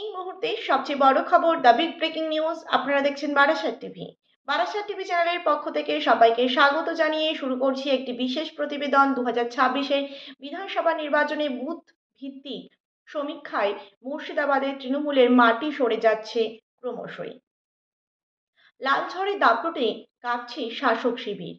এই মুহূর্তে সবচেয়ে বড় খবর, দ্য বিগ ব্রেকিং নিউজ। আপনারা দেখছেন বারাসাত টিভি। বারাসাত টিভি চ্যানেলের পক্ষ থেকে সবাইকে স্বাগত জানিয়ে শুরু করছি একটি বিশেষ প্রতিবেদন। 2026-এর বিধানসভা নির্বাচনে বুথ ভিত্তিক সমীক্ষায় মুর্শিদাবাদের তৃণমূলের মাটি সরে যাচ্ছে ক্রমশই। লাল ঝড়ের দাপটে কাঁপছে শাসক শিবির।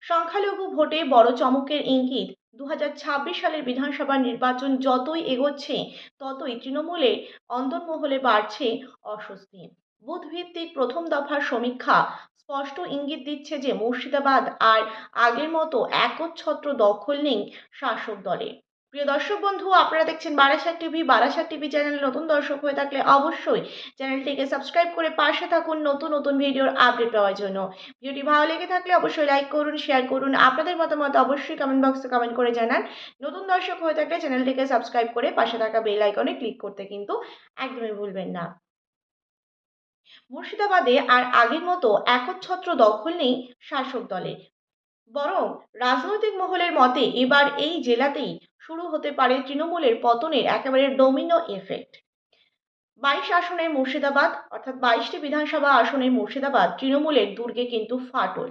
সংখ্যালঘু ভোটে বড় চমকের ইঙ্গিত। 2026 সালের বিধানসভা নির্বাচন যতই এগোচ্ছে ততই তৃণমূলের অন্দরমহলে বাড়ছে অস্বস্তি। বুথ ভিত্তিক প্রথম দফার সমীক্ষা স্পষ্ট ইঙ্গিত দিচ্ছে যে মুর্শিদাবাদ আর আগের মতো একচ্ছত্র দখল নেই শাসক দলে। প্রিয় দর্শক বন্ধু, আপনারা দেখছেন বারাসাত টিভি। বারাসাত টিভি চ্যানেলে নতুন দর্শক হয়ে থাকলে অবশ্যই চ্যানেলটিকে সাবস্ক্রাইব করে পাশে থাকুন নতুন নতুন ভিডিওর আপডেট পাওয়ার জন্য। ভিডিওটি ভালো লেগে থাকলে অবশ্যই লাইক করুন, শেয়ার করুন। আপনাদের মতামত অবশ্যই কমেন্ট বক্সে কমেন্ট করে জানান। নতুন দর্শক হয়ে থাকলে চ্যানেলটিকে সাবস্ক্রাইব করে পাশে থাকা বেল আইকনে ক্লিক করতে কিন্তু একদমই ভুলবেন না। মুর্শিদাবাদে আর আগের মতো একচ্ছত্র দখল নেই শাসক দলের, বরং রাজনৈতিক মহলের মতে এবার এই জেলাতেই শুরু হতে পারে তৃণমূলের পতনের একেবারে ডোমিনো এফেক্ট। 22 আসনের মুর্শিদাবাদ, অর্থাৎ 22টি বিধানসভা আসনের মুর্শিদাবাদ তৃণমূলের দুর্গে কিন্তু ফাটল।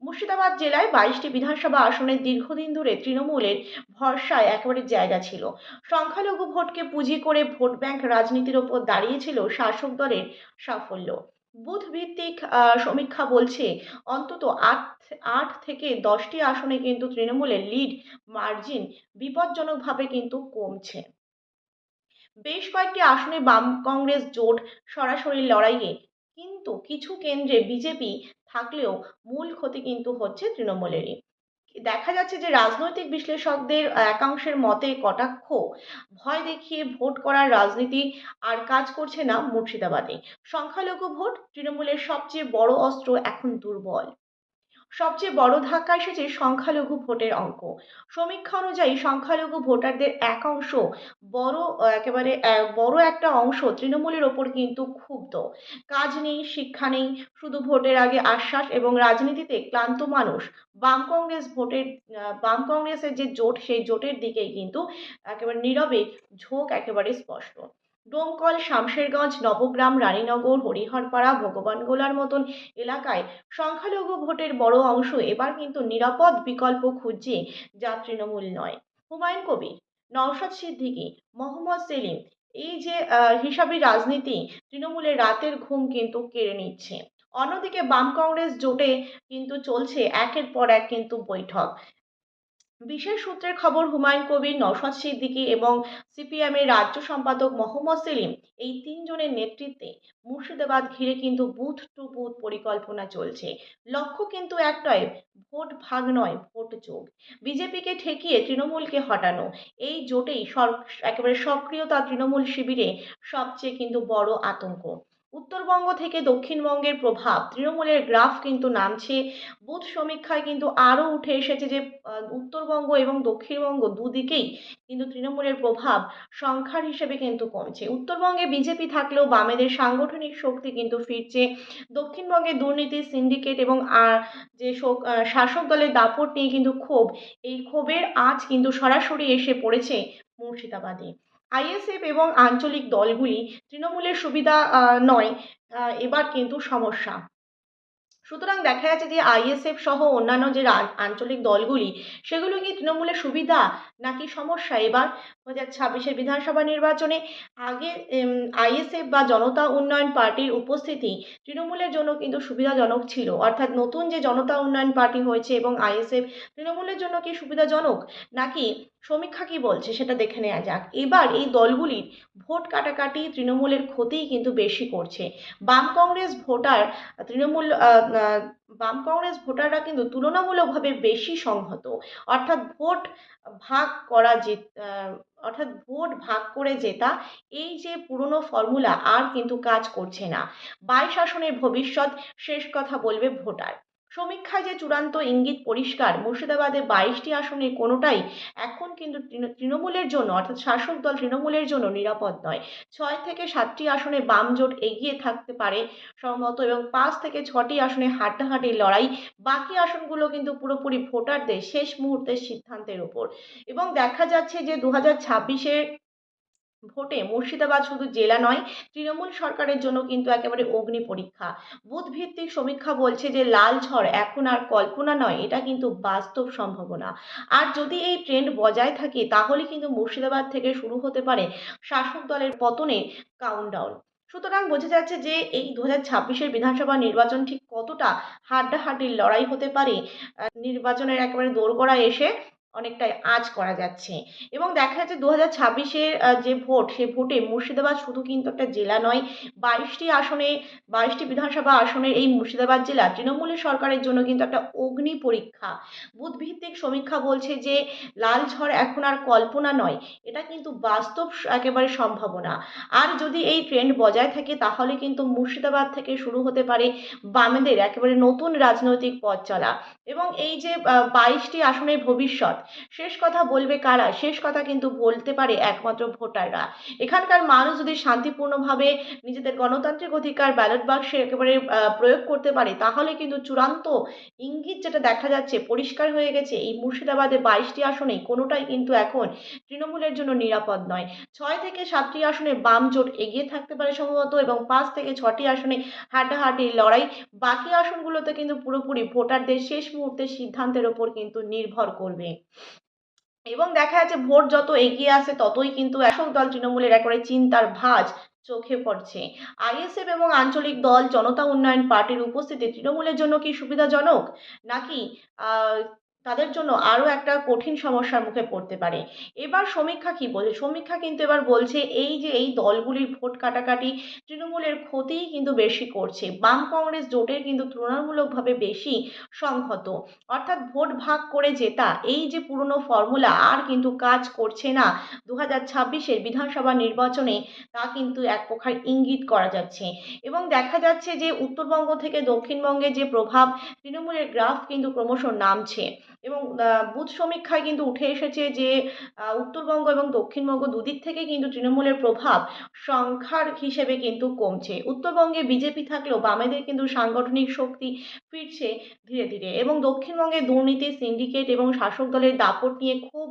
মুর্শিদাবাদ জেলায় 22টি বিধানসভা আসনে দীর্ঘদিন ধরে তৃণমূলের ভরসায় একেবারে জায়গা ছিল। সংখ্যালঘু ভোটকে পুঁজি করে ভোট ব্যাংক রাজনীতির ওপর দাঁড়িয়েছিল শাসক দলের সাফল্য। বুথ ভিত্তিক সমীক্ষা বলছে অন্তত আট থেকে 10টি আসনে কিন্তু তৃণমূলের লিড মার্জিন বিপজ্জনকভাবে কিন্তু কমছে। বেশ কয়েকটি আসনে বাম কংগ্রেস জোট সরাসরি লড়াইয়ে, কিন্তু কিছু কেন্দ্রে বিজেপি থাকলেও মূল ক্ষতি কিন্তু হচ্ছে তৃণমূলেরই। দেখা যাচ্ছে যে রাজনৈতিক বিশ্লেষকদের একাংশের মতে কটাক্ষ, ভয় দেখিয়ে ভোট করার রাজনীতি আর কাজ করছে না মুর্শিদাবাদে। সংখ্যালঘু ভোট তৃণমূলের সবচেয়ে বড় অস্ত্র এখন দুর্বল। সবচেয়ে বড় ধাক্কা এসেছে সংখ্যালঘু ভোটের অঙ্ক। সমীক্ষা অনুযায়ী সংখ্যালঘু ভোটারদের এক অংশ, একেবারে বড় একটা অংশ তৃণমূলের ওপর কিন্তু ক্ষুব্ধ। কাজ নেই, শিক্ষা নেই, শুধু ভোটের আগে আশ্বাস এবং রাজনীতিতে ক্লান্ত মানুষ। বাম কংগ্রেসের যে জোট, সেই জোটের দিকেই কিন্তু একেবারে নীরবে ঝোঁক একেবারে স্পষ্ট। ডোমকল, শামশেরগঞ্জ, নবগ্রাম, রানীনগর, হরিহরপাড়া, ভগবানগোলার মতন এলাকায় সংখ্যালঘু ভোটের বড় অংশ এবার কিন্তু নিরাপদ বিকল্প খুঁজছে, যা তৃণমূল নয়। হুমায়ুন কবির, নওশাদ সিদ্দিকী, মোহাম্মদ সেলিম, এই যে হিসাবি রাজনীতি তৃণমূলের রাতের ঘুম কিন্তু কেড়ে নিচ্ছে। অন্যদিকে বাম কংগ্রেস জোটে কিন্তু চলছে একের পর এক কিন্তু বৈঠক। বিশেষ সূত্রের খবর, হুমায়ুন কবির, নওশাদ সিদ্দিকী এবং সিপিএম এর রাজ্য সম্পাদক মোহাম্মদ সেলিম, এই তিনজনের নেতৃত্বে মুর্শিদাবাদ ঘিরে কিন্তু বুথ টু বুথ পরিকল্পনা চলছে। লক্ষ্য কিন্তু একটাই, ভোট ভাগ নয়, ভোট যোগ। বিজেপিকে ঠেকিয়ে তৃণমূলকে হটানো। এই জোটেই একেবারে সক্রিয়তা তৃণমূল শিবিরে সবচেয়ে কিন্তু বড় আতঙ্ক। উত্তরবঙ্গ থেকে দক্ষিণবঙ্গের প্রভাব, তৃণমূলের গ্রাফ কিন্তু নামছে। বুথ সমীক্ষায় কিন্তু আরও উঠে এসেছে যে উত্তরবঙ্গ এবং দক্ষিণবঙ্গ দুদিকেই কিন্তু তৃণমূলের প্রভাব সংখ্যার হিসেবে কিন্তু কমছে। উত্তরবঙ্গে বিজেপি থাকলেও বামেদের সাংগঠনিক শক্তি কিন্তু ফিরছে। দক্ষিণবঙ্গে দুর্নীতি, সিন্ডিকেট এবং শাসক দলের দাপট নিয়ে কিন্তু ক্ষোভ, এই ক্ষোভের আঁচ কিন্তু সরাসরি এসে পড়েছে মুর্শিদাবাদে। আইএসএফ এবং আঞ্চলিক দলগুলি তৃণমূলের সুবিধা নয়, এবার কিন্তু সমস্যা। সুতরাং দেখা যাচ্ছে যে আইএসএফ সহ অন্যান্য যে আঞ্চলিক দলগুলি, সেগুলো কি তৃণমূলের সুবিধা নাকি সমস্যা এবার 2026-এর বিধানসভা নির্বাচনে? আগে আইএসএফ বা জনতা উন্নয়ন পার্টির উপস্থিতি তৃণমূলের জন্য কিন্তু সুবিধাজনক ছিল। অর্থাৎ নতুন যে জনতা উন্নয়ন পার্টি হয়েছে এবং আইএসএফ, তৃণমূলের জন্য কি সুবিধাজনক নাকি? সমীক্ষা কি বলছে সেটা দেখে নেওয়া যাক। এবার এই দলগুলির ভোট কাটাকাটি তৃণমূলের ক্ষতিই কিন্তু বেশি করছে। বাম কংগ্রেস ভোটার তৃণমূল বাম কংগ্রেস ভোটাররা কিন্তু তুলনামূলকভাবে বেশি সংহত। অর্থাৎ ভাগ করা যে ভোট ভাগ করে জেতা, এই যে পুরনো ফর্মুলা আর কিন্তু কাজ করছে না। 22 আসনের ভবিষ্যৎ শেষ কথা বলবে ভোটার। সমীক্ষায় যে চূড়ান্ত ইঙ্গিত পরিষ্কার, মুর্শিদাবাদে 22টি আসনের কোনোটাই এখন কিন্তু তৃণমূলের জন্য, অর্থাৎ শাসক দল তৃণমূলের জন্য নিরাপদ নয়। 6 থেকে 7টি আসনে বাম জোট এগিয়ে থাকতে পারে সম্ভবত, এবং 5 থেকে 6টি আসনে হাড্ডাহাড্ডি লড়াই। বাকি আসনগুলো কিন্তু পুরোপুরি ভোটারদের শেষ মুহূর্তের সিদ্ধান্তের ওপর। এবং দেখা যাচ্ছে যে 2026-এর ভোটে মুর্শিদাবাদ শুধু জেলা নয়, তৃণমূল সরকারের জন্য কিন্তু একেবারে অগ্নি পরীক্ষা। বুথ ভিত্তিক সমীক্ষা বলছে যে লাল ঝড় এখন আর কল্পনা নয়, এটা কিন্তু বাস্তব সম্ভাবনা। আর যদি এই ট্রেন্ড বজায় থাকে তাহলে কিন্তু মুর্শিদাবাদ থেকে শুরু হতে পারে শাসক দলের পতনের কাউন্টডাউন। সুতরাং বোঝা যাচ্ছে যে এই 2026-এর বিধানসভা নির্বাচন ঠিক কতটা হাড্ডাহাড্ডির লড়াই হতে পারে, নির্বাচনের একেবারে দোরগোড়ায় এসে অনেকটাই আঁচ করা যাচ্ছে। এবং দেখা যাচ্ছে 2026-এর যে ভোট, সেই ভোটে মুর্শিদাবাদ শুধু কিন্তু একটা জেলা নয়, 22টি আসনে, 22টি বিধানসভা আসনের এই মুর্শিদাবাদ জেলা তৃণমূলের সরকারের জন্য কিন্তু একটা অগ্নি পরীক্ষা। বুথভিত্তিক সমীক্ষা বলছে যে লাল ঝড় এখন আর কল্পনা নয়, এটা কিন্তু বাস্তব একেবারে সম্ভাবনা। আর যদি এই ট্রেন্ড বজায় থাকে তাহলে কিন্তু মুর্শিদাবাদ থেকে শুরু হতে পারে বামেদের একেবারে নতুন রাজনৈতিক পথ চলা। এবং এই যে 22টি আসনের ভবিষ্যৎ, শেষ কথা বলবে কারা? শেষ কথা কিন্তু বলতে পারে একমাত্র ভোটাররা। এখানকার মানুষ যদি শান্তিপূর্ণভাবে নিজেদের গণতান্ত্রিক অধিকার ব্যালট বাক্সে একেবারে প্রয়োগ করতে পারে তাহলে কিন্তু চূড়ান্ত ইঙ্গিত যেটা দেখা যাচ্ছে, পরিষ্কার হয়ে গেছে এই মুর্শিদাবাদে 22টি আসনেই কোনোটাই কিন্তু এখন তৃণমূলের জন্য নিরাপদ নয়। 6 থেকে 7টি আসনে বাম জোট এগিয়ে থাকতে পারে সম্ভবত, এবং 5 থেকে 6টি আসনে হাড্ডাহাড্ডি লড়াই। বাকি আসনগুলোতে কিন্তু পুরোপুরি ভোটারদের শেষ মুহূর্তের সিদ্ধান্তের ওপর কিন্তু নির্ভর করবে। এবং দেখা যাচ্ছে ভোট যত এগিয়ে আসে ততই কিন্তু শাসক দল তৃণমূলের একেবারে চিন্তার ভাঁজ চোখে পড়ছে। আইএসএফ এবং আঞ্চলিক দল জনতা উন্নয়ন পার্টির উপস্থিতি তৃণমূলের জন্য কি সুবিধাজনক, নাকি আহ, তাদের জন্য আরো একটা কঠিন সমস্যার মুখে পড়তে পারে? এবার সমীক্ষা কি বলছে? সমীক্ষা কিন্তু এবার বলছে এই যে এই দলগুলির ভোট কাটাকাটি তৃণমূলের ক্ষতিই কিন্তু বেশি করছে। বাম কংগ্রেস জোটের কিন্তু তুলনামূলকভাবে বেশি সংহত, অর্থাৎ ভোট ভাগ করে জেতা এই যে পুরনো ফর্মুলা আর কিন্তু কাজ করছে না 2026-এর বিধানসভা নির্বাচনে, তা কিন্তু এক প্রকার ইঙ্গিত করা যাচ্ছে। এবং দেখা যাচ্ছে যে উত্তরবঙ্গ থেকে দক্ষিণবঙ্গে যে প্রভাব, তৃণমূলের গ্রাফ কিন্তু ক্রমশ নামছে। এবং বুথ সমীক্ষায় কিন্তু উঠে এসেছে যে উত্তরবঙ্গ এবং দক্ষিণবঙ্গ দুদিক থেকে কিন্তু তৃণমূলের প্রভাব সংখ্যার হিসেবে কিন্তু কমছে। উত্তরবঙ্গে বিজেপি থাকলেও বামেদের কিন্তু সাংগঠনিক শক্তি ফিরছে ধীরে ধীরে। এবং দক্ষিণবঙ্গে দুর্নীতি, সিন্ডিকেট এবং শাসক দলের দাপট নিয়ে খুব,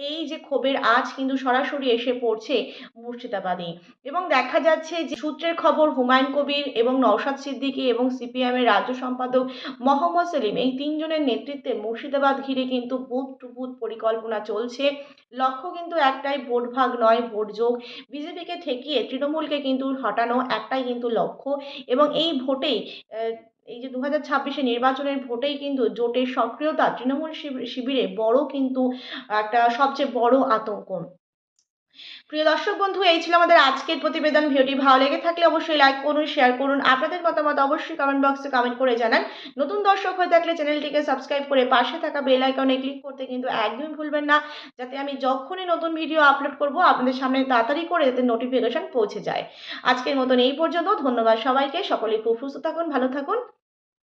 এই যে ক্ষোভের আঁচ কিন্তু সরাসরি এসে পড়ছে মুর্শিদাবাদে। এবং দেখা যাচ্ছে যে সূত্রের খবর, হুমায়ুন কবির এবং নওশাদ সিদ্দিকী এবং সিপিএমের রাজ্য সম্পাদক মোহাম্মদ সেলিম, এই তিনজনের নেতৃত্বে মুর্শিদাবাদ ঘিরে কিন্তু বুথ টু বুথ পরিকল্পনা চলছে। লক্ষ্য কিন্তু একটাই, ভোট ভাগ নয়, ভোট যোগ। বিজেপিকে ঠেকিয়ে তৃণমূলকে কিন্তু হটানো একটাই কিন্তু লক্ষ্য। এবং এই ভোটেই এই যে 2026-এ নির্বাচনের ভোটেই কিন্তু জোটের সক্রিয়তা তৃণমূল শিবিরে বড় কিন্তু একটা সবচেয়ে বড় আতঙ্ক। প্রিয় দর্শক বন্ধু, এই ছিল আমাদের আজকের প্রতিবেদন। ভিডিওটি ভালো লেগে থাকলে অবশ্যই লাইক করুন, শেয়ার করুন, আপনাদের মতামত অবশ্যই কমেন্ট বক্সে কমেন্ট করে জানান। নতুন দর্শক হয়ে থাকলে চ্যানেলটিকে সাবস্ক্রাইব করে পাশে থাকা বেল আইকনে ক্লিক করতে কিন্তু একদমই ভুলবেন না, যাতে আমি যখনই নতুন ভিডিও আপলোড করব আপনাদের সামনে তাড়াতাড়ি করে যাতে নোটিফিকেশন পৌঁছে যায়। আজকের মতন এই পর্যন্ত। ধন্যবাদ সবাইকে। সকলে খুব সুস্থ থাকুন, ভালো থাকুন।